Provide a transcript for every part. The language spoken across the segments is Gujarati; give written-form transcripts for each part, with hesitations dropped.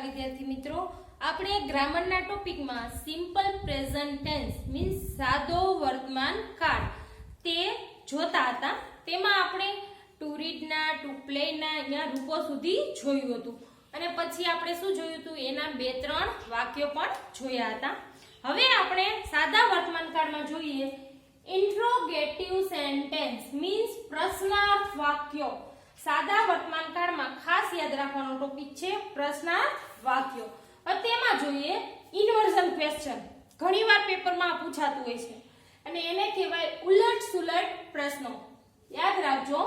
વિદ્યાર્થી મિત્રો, આપણે ગ્રામરના ટોપિકમાં સિમ્પલ પ્રેઝન્ટ ટેન્સ મીન્સ સાદો વર્તમાન કાળ તે જોતા હતા. તેમાં આપણે ટુ રીડના, ટુ પ્લેના અહીંયા રૂપો સુધી જોયું હતું અને પછી આપણે શું જોયું હતું એના 2-3 વાક્યો પણ જોયા હતા. હવે આપણે સાદા વર્તમાન કાળમાં જોઈએ ઇન્ટ્રોગેટિવ સેન્ટેન્સ મીન્સ પ્રશ્નાર્થ વાક્યો. સાદા વર્તમાન કાળમાં ખાસ યાદ રાખવાનો ટોપિક છે પ્રશ્નાર્થ વાક્યો. તેમાં જોઈએ ઇન્વર્ઝન ક્વેશ્ચન. ઘણીવાર પેપરમાં પૂછાતું હોય છે અને એને કહેવાય ઉલટ સુલટ પ્રશ્નો. યાદ રાખજો,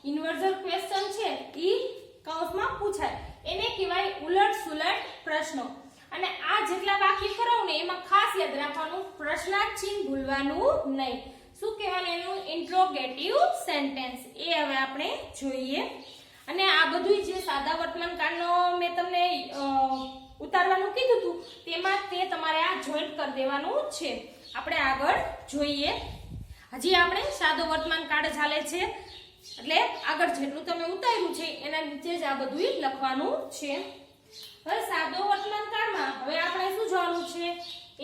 ઇન્વર્ઝન ક્વેશ્ચન છે ઈ કૌંસમાં પૂછાય, એને કહેવાય ઉલટ સુલટ પ્રશ્નો. અને આ જેટલા વાક્ય કરાવું ને એમાં ખાસ યાદ રાખવાનું પ્રશ્નાર્થ ચિહ્ન ભૂલવાનું નહીં. શું કહેવાનું એનું? Interrogative sentence. એ હવે આપણે જોઈએ. અને આ બધું જે સાદા વર્તમાન કાળનો મેં તમને ઉતારવાનું કીધું હતું તેમાં તે તમારે આ જોઈન્ટ કરી દેવાનું છે. આપણે આગળ જોઈએ. હજી આપણે સાદો વર્તમાન કાળ ચાલે છે એટલે આગળ જેટલું તમે ઉતાર્યું છે એના નીચે જ આ બધું લખવાનું છે. હવે સાદો વર્તમાન કાળમાં હવે આપણે શું જોવાનું છે?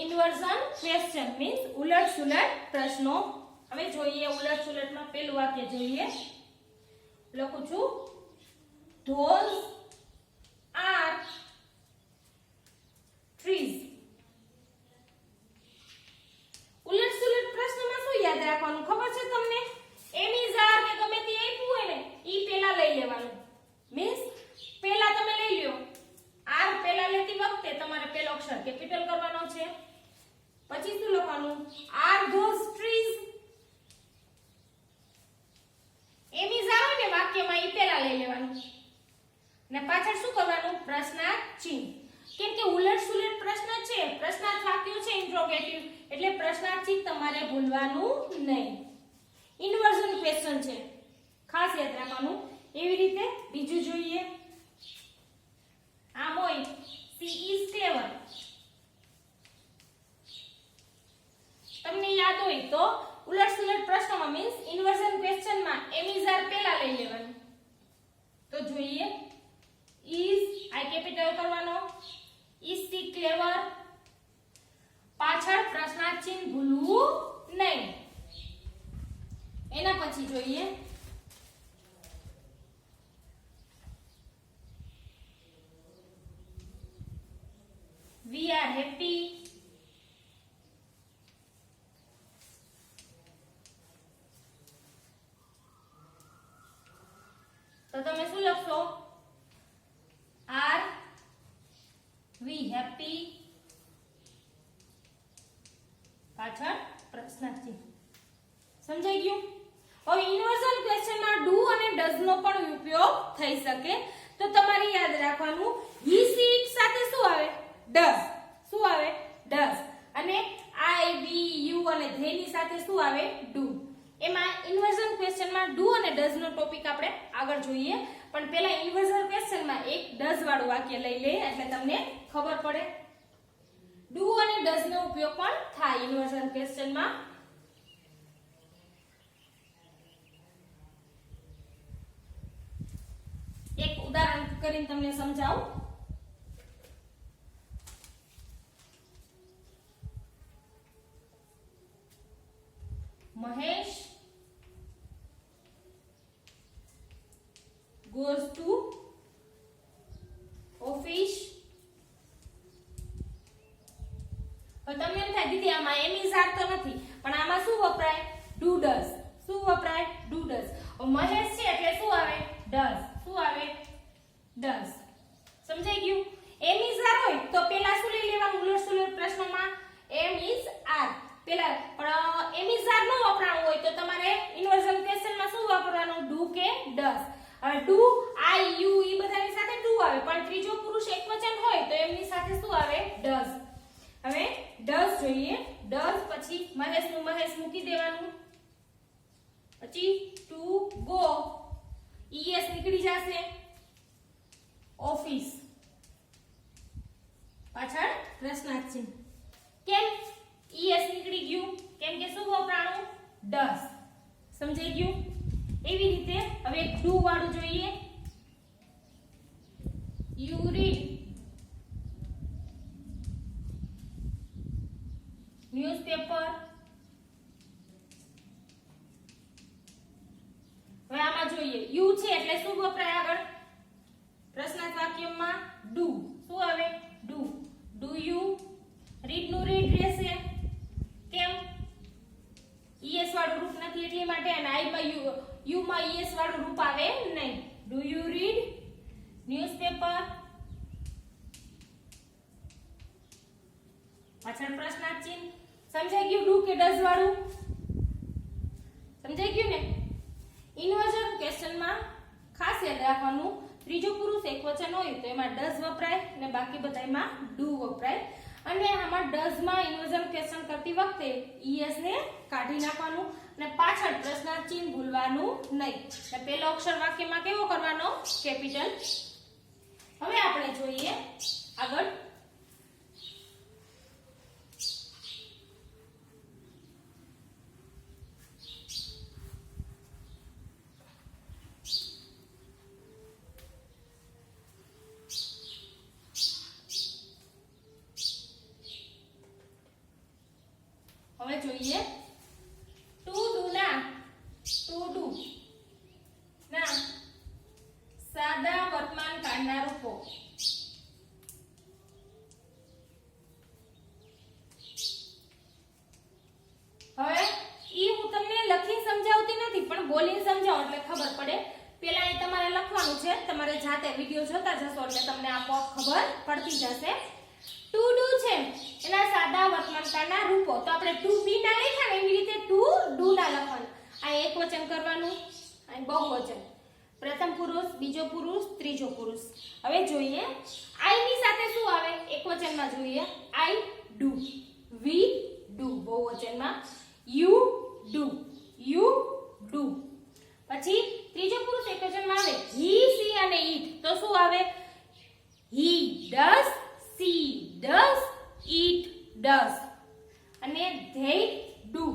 ઇન્વર્ઝન ક્વેશ્ચન મીન્સ ઉલટ સુલટ પ્રશ્નો. હવે જોઈએ ઉલટ સુલટમાં પહેલું વાક્ય જોઈએ. લખું છું those are trees. ઉલટ સુલટ પ્રશ્નમાં શું યાદ રાખવાનું ખબર છે તમને? એમ ઇઝ આર કે ગમે તે આપ્યું હોય ને ઈ પહેલા લઈ લેવાનું. મીન્સ પહેલા તમે લઈ લ્યો. આર પહેલા લેતી વખતે તમારે પહેલો અક્ષર કેપિટલ કરવાનો છે. પછી શું લખવાનું? Are those trees. Am is are હોય ને વાક્યમાં ઈ પહેલા લઈ લેવાનું ને પાછળ શું કરવાનું? પ્રશ્નાર્થ ચિહ્ન. કેમ કે ઉલટ સુલટ પ્રશ્ન છે, પ્રશ્નાર્થ વાક્યો છે ઇન્ટ્રોગેટિવ, એટલે પ્રશ્નાર્થ ચિહ્ન તમારે ભૂલવાનું નહીં. ઇન્વર્ઝન ક્વેશ્ચન છે, ખાસ યાદ રાખવાનું. એવી રીતે બીજું જોઈએ. આમ હોય સી ઇઝ clever. તમને યાદ હોય તો ઉલટ સુલટ પ્રશ્નમાં મીન્સ ઇન્વર્ઝન ક્વેશ્ચનમાં એમ ઇઝ આર પહેલા લઈ લેવાનું. તો જોઈએ ઇઝ આઈ કેપિટલ કરવાનો. Is she clever. પાછળ પ્રશ્નાર્થ ચિહ્ન ભૂલવું નહીં. એના પછી જોઈએ we are happy. તો તમે શું લખશો? are we happy. પાછળ પ્રશ્નાર્થ ચિહ્ન. સમજાઈ ગયું? હવે ઇન્વર્ઝન ક્વેશ્ચનમાં ડુ અને ડઝ નો પણ ઉપયોગ થઈ શકે. તો તમારે યાદ રાખવાનું he she it સાથે શું આવે? ડઝ. શું આવે? ડઝ. અને આઈ વી યુ અને ધે ની સાથે શું આવે? ડુ. એમાં ઇન્વર્ઝન ક્વેશ્ચનમાં ડુ અને ડઝ નો ટોપિક આપણે આગળ જોઈએ, પણ પહેલા ઇન્વર્ઝન ક્વેશ્ચનમાં એક ડઝ વાળું વાક્ય લઈ લે એટલે તમને ખબર પડે. ડુ અને ડઝ નો ઉપયોગ પણ થાય ઇન્વર્ઝન ક્વેશ્ચનમાં. એક ઉદાહરણ કરીને તમને સમજાવું. Mahesh goes to office. તો તમને એમ થાય દીદી આમાં એમ ઇઝ આર તો નથી, પણ આમાં શું વપરાય? Do does. શું વપરાય? Do does. મહેશ છે એટલે શું આવે? ડઝ. શું આવે? ડઝ. સમજાઈ ગયું? એમ ઇઝ આર હોય તો પહેલા શું લઈ લેવાનું ઉલટ સુલટ પ્રશ્નમાં? એમ ઇઝ આર પેલા. પણ એમ ઇઝ આર નો વપરાણું હોય તો તમારે ઇન્વર્ઝન ક્વેશ્ચનમાં શું વાપરવાનું? ડુ કે ડઝ. હવે ડુ આઈ યુ ઈ બધાની સાથે ડુ આવે, પણ ત્રીજો પુરુષ એકવચન હોય તો એમની સાથે શું આવે? ડઝ. હવે ડઝ જોઈએ. ડઝ પછી મહેશ નું મહેશ મૂકી દેવાનું. પછી ટુ ગો ઈએસ નીકળી જશે. ઓફિસ પાછળ પ્રશ્નાર્થ ચિહ્ન. કેમ ઈએસ નીકળી ગયું? કેમ કે શું વપરાણું? ડઝ. સમજાઈ ગયું? એવી રીતે હવે ડુ વાળું જોઈએ. યુ રીડ યુ છે એટલે શું વપરાય આગળ પ્રશ્નાર્થ વાક્યમાં ડુ શું આવે ડુ ડુ યુ રીડ નું રીડ રહેશે કેમ ઈએસ વાળું રૂપ નથી એટલી માટે અને આઈ માં યુ માં ઈએસ વાળું રૂપ આવે નહીં ડુ યુ રીડ ન્યૂઝપેપર પાછળ પ્રશ્નાર્થ ચિહ્ન સમજાઈ ગયું ડુ કે ડઝ વાળું સમજાઈ ગયું ને ઇન્વર્ઝન ક્વેશ્ચનમાં ખાસ યાદ રાખવાનું ત્રીજો પુરુષ એકવચન હોય તો એમાં ડઝ વપરાય અને બાકી બધામાં ડુ વપરાય અને આમાં ડઝ માં ઇન્વર્ઝન ક્વેશ્ચન કરતી વખતે ઈએસ ને કાઢી નાખવાનું અને પાછળ પ્રશ્નાર્થ ચિહ્ન ભૂલવાનું નહીં એટલે પહેલો અક્ષર વાક્યમાં કેવો કરવાનો કેપિટલ હવે આપણે જોઈએ આગળ હવે જોઈએ ટુ ડુ ના ટુ ડુ ના સાદા વર્તમાન કાળના રૂપો હવે ઈ હું તમને લખી સમજાવતી નથી પણ બોલીને સમજાવો એટલે ખબર પડે પેલા એ તમારે લખવાનું છે તમારે જાતે વિડિયો જોતા જશો એટલે તમને આપોઆપ ખબર પડતી જશે ટુ ડુ છે એના સાદા વર્તમાનકાળના રૂપો તો આપણે ટુ બી ના લખ્યા એવી રીતે ટુ ડુ ના લખવાનું આ એકવચન કરવાનું અને બહુવચન પ્રથમ પુરુષ બીજો પુરુષ ત્રીજો પુરુષ હવે જોઈએ આઈ ની સાથે શું આવે એકવચનમાં જોઈએ આઈ ડુ વી ડુ બહુવચનમાં યુ ડુ પછી ત્રીજો પુરુષ એકવચનમાં આવે હી સી અને ઈટ તો શું આવે he does she does it does અને ધે ડુ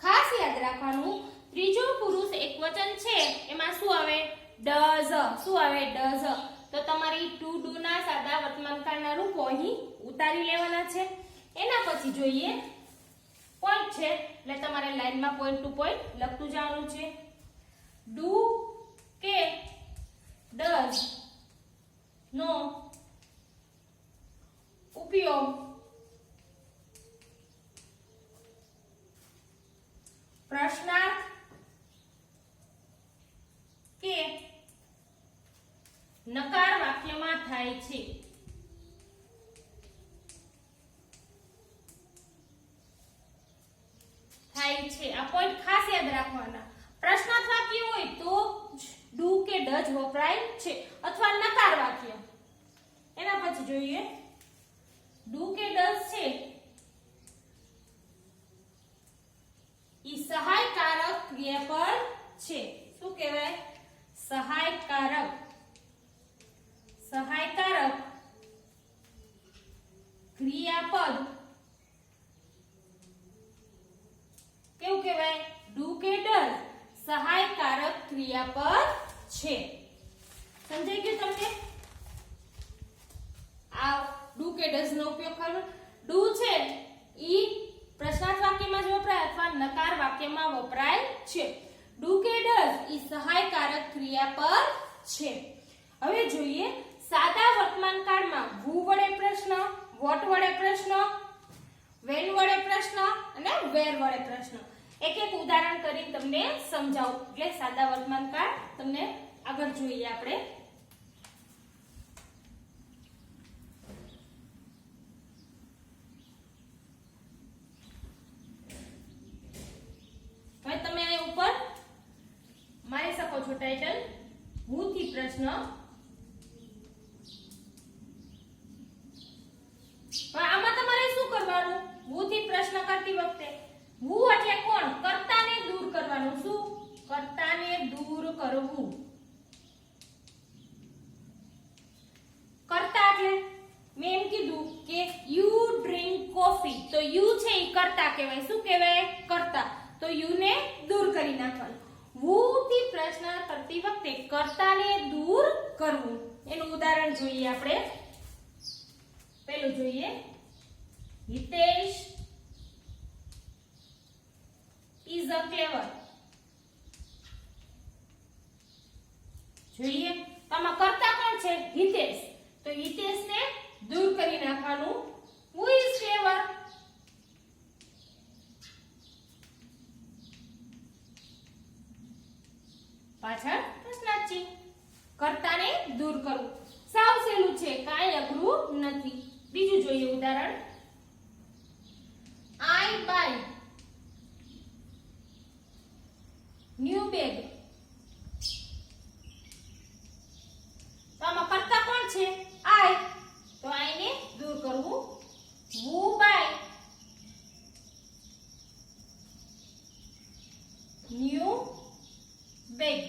ખાસ યાદ રાખવાનું ત્રીજો પુરુષ એકવચન છે એમાં શું આવે ડઝ શું આવે ડઝ તો તમારી ટુ ડુ ના સાદા વર્તમાનકાળના રૂપો અહીં ઉતારી લેવાના છે એના પછી જોઈએ પોઈન્ટ છે એટલે તમારે લાઈનમાં પોઈન્ટ ટુ પોઈન્ટ લખતું જવાનું છે ડુ કે ડઝ નો ઉપયોગ પ્રશ્નાર્થ કે નકાર વાક્યમાં થાય છે આ પોઈન્ટ ખાસ યાદ રાખવાના પ્રશ્નાર્થ વાક્ય હોય તો ડુ કે ડઝ વપરાય છે અથવા નકાર વાક્ય એના પછી જોઈએ ડુ કે ડઝ છે ઈ સહાયકારક ક્રિયાપદ છે શું કહેવાય સહાયકારક ક્રિયાપદ કેવું કહેવાય ડુ કે ડઝ સહાયકારક ક્રિયાપદ છે સમજાઈ ગયું તમને આ ડુ કે ડઝ નો ઉપયોગ કરો ડુ છે ઈ પ્રશ્નાર્થ વાક્યમાં જ વપરાય અથવા નકાર વાક્યમાં વપરાય છે ડુ કે ડઝ ઈ સહાયકારક ક્રિયાપદ છે હવે જોઈએ સાદા વર્તમાન કાળમાં who વડે પ્રશ્ન what વડે પ્રશ્ન when વડે પ્રશ્ન અને where વડે પ્રશ્ન એક એક ઉદાહરણ કરીને તમને સમજાવું એટલે સાદા વર્તમાન કાળ તમને આગળ જોઈએ આપણે હવે તમે અહીં ઉપર મારી શકો છો ટાઇટલ હું થી પ્રશ્ન આમાં તમારે શું કરવાનું હું થી પ્રશ્ન કરતી વખતે હું એટલે કોણ કર્તાને દૂર કરવાનું શું કર્તાને દૂર કરવું કર્તા એટલે મેં એમ કીધું કે યુ ડ્રિંક કોફી તો યુ છે એ કર્તા કહેવાય શું કહેવાય કર્તા તો યુ ને દૂર કરી નાખવાનું હું થી પ્રશ્ન કરતી વખતે કર્તાને દૂર કરવું એનું ઉદાહરણ જોઈએ આપણે પેલું જોઈએ હિતેશ is a clever જોઈએ તો આમાં કરતા કોણ છે હિતેશ તો હિતેશને દૂર કરી નાખવાનું who is favor પાછળ પ્રશ્નાર્થ ચિહ્ન કર્તાને દૂર કરવું સાવ સહેલું છે કાંઈ અઘરું નથી બીજું જોઈએ ઉદાહરણ I buy new bag તો આમાં કર્તા કોણ છે I તો I ને દૂર કરવું who buy new bag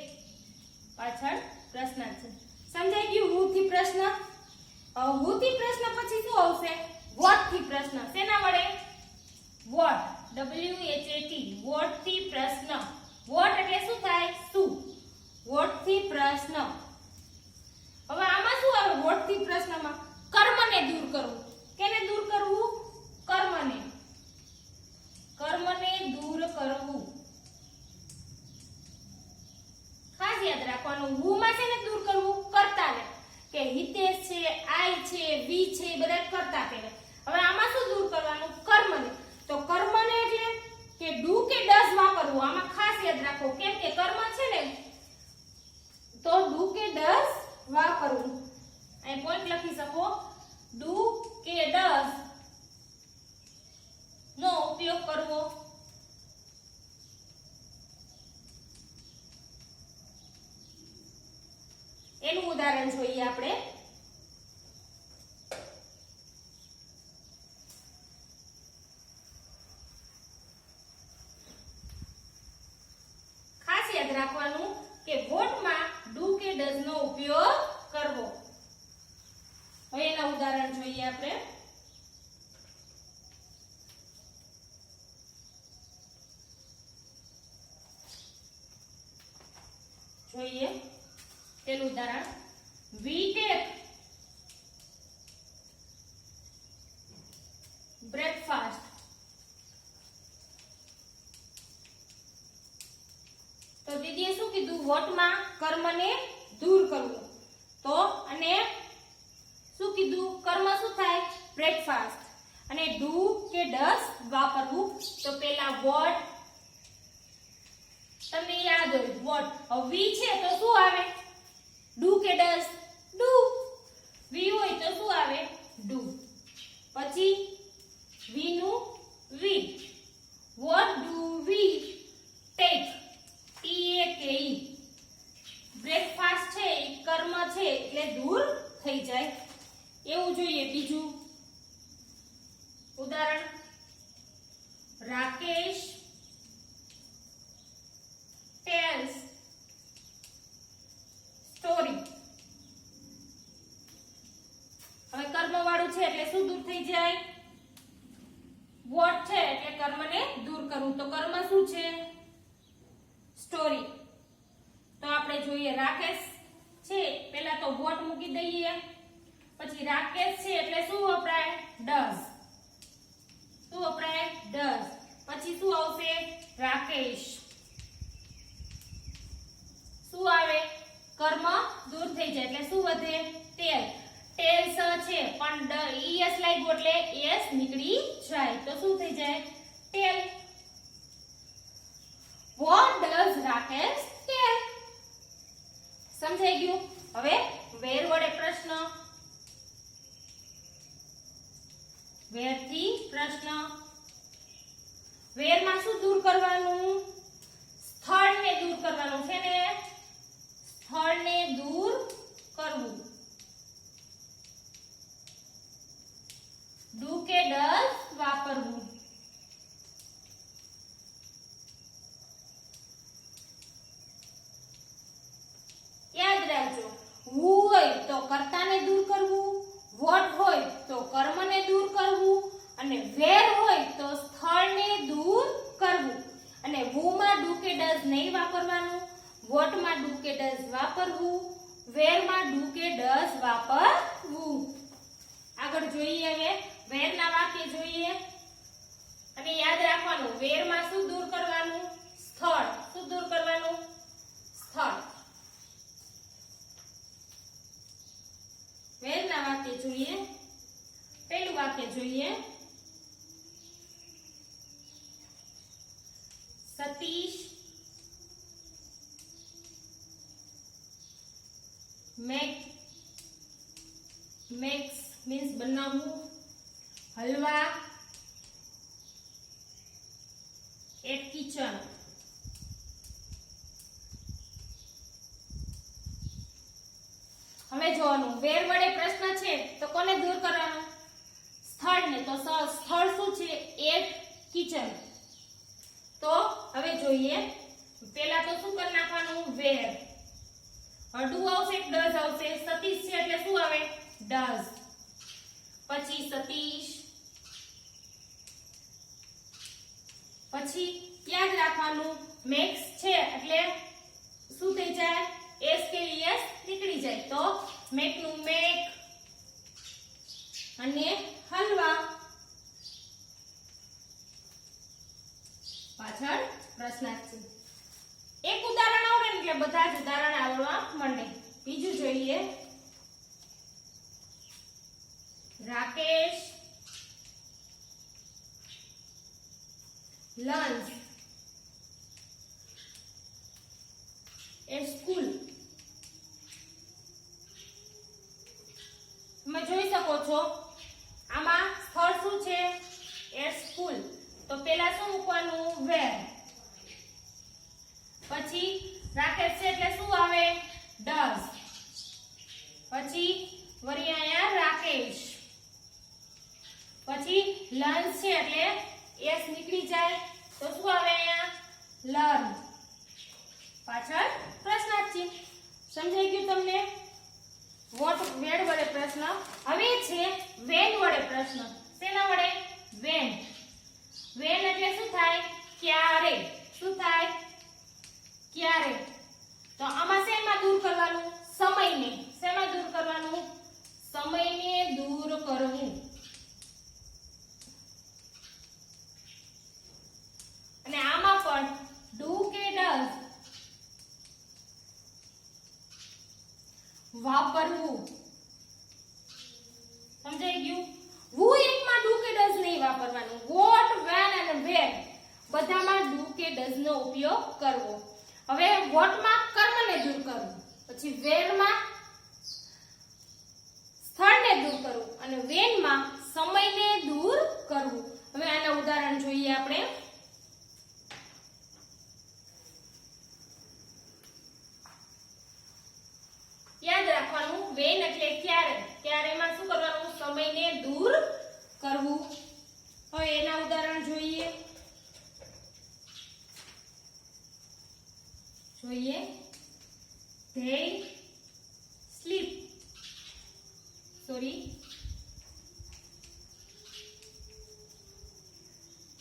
પાછળ પ્રશ્નાર્થ છે સમજાઈ ગયું who થી પ્રશ્ન who થી પ્રશ્ન પછી શું આવશે what થી પ્રશ્ન શેના વડે what WHAT what થી પ્રશ્ન what એટલે શું થાય શું what થી પ્રશ્ન હવે આમાં શું આવે what થી પ્રશ્નમાં કર્મને દૂર કરવું કેને દૂર કરવું કર્મને દૂર કરવું ખાસ યાદ રાખવાનું who માં છે ને દૂર કરવું કર્તાને કે હિતેશ છે I છે we છે બધા કર્તા કહેવાય હવે આમાં શું દૂર કરવાનું કર્મને તો કર્મને એટલે કે do કે does વાપરવું આમાં ખાસ યાદ રાખો કેમ કે કર્મ છે ને તો do કે does વાપરવું અહીં પોઈન્ટ લખી શકો do કે does નો ઉપયોગ કરવો એનું ઉદાહરણ જોઈએ આપણે ખાસ યાદ રાખવાનું કે what માં do કે does નો ઉપયોગ કરવો હવે એના ઉદાહરણ જોઈએ આપણે જોઈએ પેલું ઉદાહરણ we take breakfast તો દીદીએ શું કીધું what માં કર્મને દૂર કરવું તો અને શું કીધું કર્મ શું થાય breakfast અને do કે does વાપરવું તો પેલા what તમને યાદ હોય what હવે we છે તો શું આવે do કે does do we હોય તો શું આવે do પછી we નું we what do we take t a k e breakfast છે એ કર્મ છે એટલે દૂર થઈ જાય એવું જોઈએ બીજું ઉદાહરણ રાકેશ tells story હવે કર્મ વાળું છે એટલે શું દૂર થઈ જાય what છે એટલે કર્મને દૂર કરવું તો કર્મ શું છે સ્ટોરી તો આપણે જોઈએ રાકેશ છે પહેલા તો what મૂકી દઈએ પછી રાકેશ છે એટલે શું વપરાય does શું વપરાય does પછી શું આવશે રાકેશ શું આવે કર્મ દૂર થઈ જાય એટલે શું વધે ટેલ ટેલ્સ છે પણ es લાગ્યું એટલે s નીકળી જાય તો શું થઈ જાય ટેલ what does રાકેશ ટેલ સમજાઈ ગયું હવે where વડે પ્રશ્ન where થી પ્રશ્ન where માં શું દૂર કરવાનું સ્થળને દૂર કરવાનું છે ને સ્થળને દૂર કરવું do કે does વાપરવું યાદ રાખજો who હોય તો કર્તાને દૂર કરવું what હોય તો કર્મને દૂર કરવું અને where હોય તો સ્થળને દૂર કરવું અને who માં do કે does નહીં વાપરવાનું what માં do કે does વાપરવું where માં do કે does વાપરવું આગળ જોઈએ હવે where ના વાક્ય જોઈએ અને યાદ રાખવાનું where માં શું દૂર કરવાનું સ્થળ શું દૂર કરવાનું સ્થળ વાક્ય જોઈએ. પહેલું વાક્ય જોઈએ. સતીશ makes means બનાવવું હલવા at kitchen. હવે જોવાનું વેર વડે પ્રશ્ન છે તો કોને દૂર કરવાનો? સ્થળને. તો સ્થળ શું છે? At kitchen. તો હવે જોઈએ પહેલા તો શું કરી નાખવાનું? વેર. ડુ આવશે, ડઝ આવશે. સતીશ છે એટલે શું આવે? ડઝ. પછી સતીશ, પછી યાદ રાખવાનું મેક્સ છે એટલે શું થઈ જાય? એસ કે એસ નીકળી જાય. તો મેક નું મેક અને હલવા પાછળ પ્રશ્નાર્થ છે. એક ઉદાહરણ આવડે ને એટલે બધા જ ઉદાહરણ આવડવા માંડે. બીજું જોઈએ. Rakesh learns at school. તમે જોઈ શકો છો આમાં સ્થળ શું છે? At school. તો પહેલા શું મૂકવાનું? વેર. પછી રાકેશ છે એટલે શું આવે? ડઝ. પછી વળી અહીંયા રાકેશ. પછી લર્ન્સ છે એટલે એસ નીકળી જાય તો શું આવે અહીંયા? લર્ન. પાછળ પ્રશ્નાર્થ ચિહ્ન. સમજાઈ ગયું તમને? વોટ વેડ વડે પ્રશ્ન. હવે છે વેન વડે પ્રશ્ન. શેના વડે? વેન. વેન એટલે શું થાય? ક્યારે. શું થાય? ક્યારે. તો આમાં શેમાં દૂર કરવાનું? સમયને. શેમાં દૂર કરવાનું? સમયને દૂર કરવું. અને આમાં પણ ડુ કે ડઝ વાપરવું. સમજાઈ ગયું? વુ એકમાં ડુ કે ડઝ નહીં વાપરવાનું. વોટ, વેન અને વેર બધામાં ડુ કે ડઝ નો ઉપયોગ કરવો. હવે વોટમાં કર્મને દૂર કરવું, પછી વેરમાં સ્થળને દૂર કરવું અને વેનમાં સમયને દૂર કરવું. હવે આના ઉદાહરણ જોઈએ આપણે. યાદ રાખવાનું વેન એટલે ક્યારે. ક્યારેમાં શું કરવાનું? સમયને દૂર કરવું. હવે એના ઉદાહરણ જોઈએ. they sleep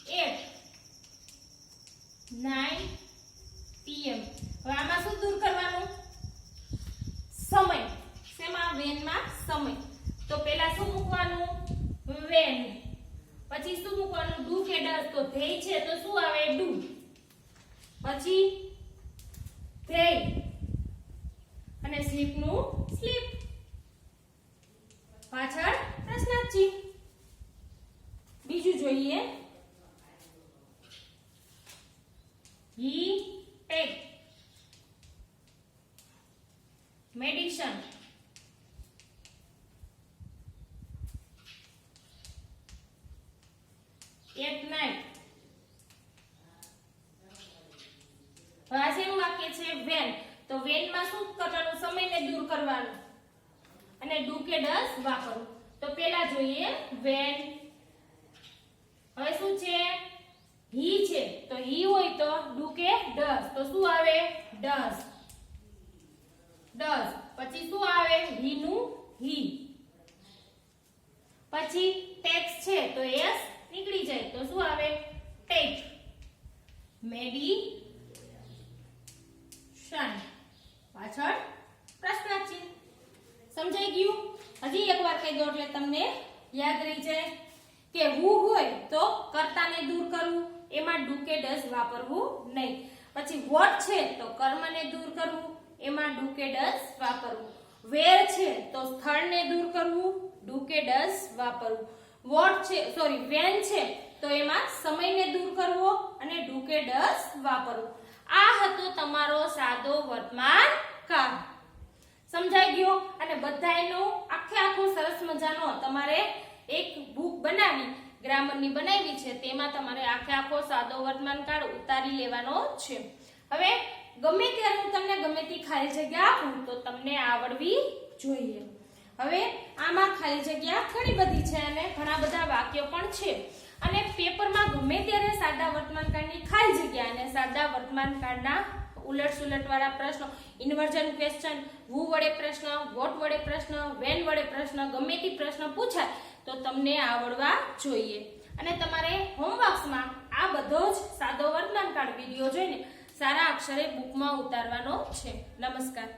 at 9 PM. હવે આમાં શું દૂર કરવાનું? સમય. શેમાં? વેનમાં સમય. તો પહેલા શું મૂકવાનું? વેન. પછી શું મૂકવાનું? ડુ કે ડઝ. તો ધેય છે તો શું આવે? ડુ. પછી ધેય અને સ્લીપ નું સ્લીપ. પાછળ પ્રશ્નાર્થ ચિહ્ન. બીજું જોઈએ. he take medicine at night. આ શેનું વાક્ય છે? વેન. તો વેન માં શું કરવાનું? સમયને દૂર કરવાનું અને ડુ કે ડઝ વાપરવું. તો પહેલા જોઈએ વેન. હવે શું છે? હી છે તો હી હોય તો ડુ કે ડઝ. તો શું આવે? ડઝ. ડઝ. પછી શું આવે? હી નું હી. પછી ટેક્સ છે તો એસ નીકળી જાય તો શું આવે? ટેક. મેડિશન. પાછળ પ્રશ્નાર્થ ચિહ્ન. સમજાઈ ગયું? હજી એકવાર કહી દો એટલે તમને યાદ રહી જાય કે હુ હોય તો કર્તાને દૂર કરવું, એમાં ડુ કે ડઝ વાપરવું નહીં. પછી વોટ છે તો કર્મને દૂર કરવું, એમાં ડુ કે ડઝ વાપરવું. વેર છે તો સ્થળને દૂર કરવું, ડુ કે ડઝ વાપરવું. વોટ છે વેન છે તો એમાં સમયને દૂર કરવો અને ડુ કે ડઝ વાપરવું. આ હતો તમારો સાદો વર્તમાન કાળ. સમજાઈ ગયો? અને બધાયનો આખો સરસ મજાનો તમારે એક બુક બનાવી ગ્રામરની બનાવી છે, તેમાં તમારે આખો સાદો વર્તમાન કાળ ઉતારી લેવાનો છે. હવે ગમે ત્યારે હું તમને ગમે તે ખાલી જગ્યા આપું તો તમને આવડવી જોઈએ. હવે આમાં ખાલી જગ્યા ઘણી બધી છે અને ઘણા બધા વાક્યો પણ છે. અને પેપરમાં ગમે ત્યારે સાદા વર્તમાન કાળની ખાલી જગ્યા અને સાદા વર્તમાન કાળના ઉલટ સુલટ વાળા પ્રશ્નો, ઇન્વર્ઝન ક્વેશ્ચન, હુ વડે પ્રશ્ન, વોટ વડે પ્રશ્ન, વેન વડે પ્રશ્ન, ગમે તે પ્રશ્ન પૂછાય તો તમને આવડવા જોઈએ. અને તમારે હોમવર્ક્સમાં આ બધો જ સાદો વર્તમાન કાળ વિડીયો જોઈને સારા અક્ષરે બુકમાં ઉતારવાનો છે. નમસ્કાર.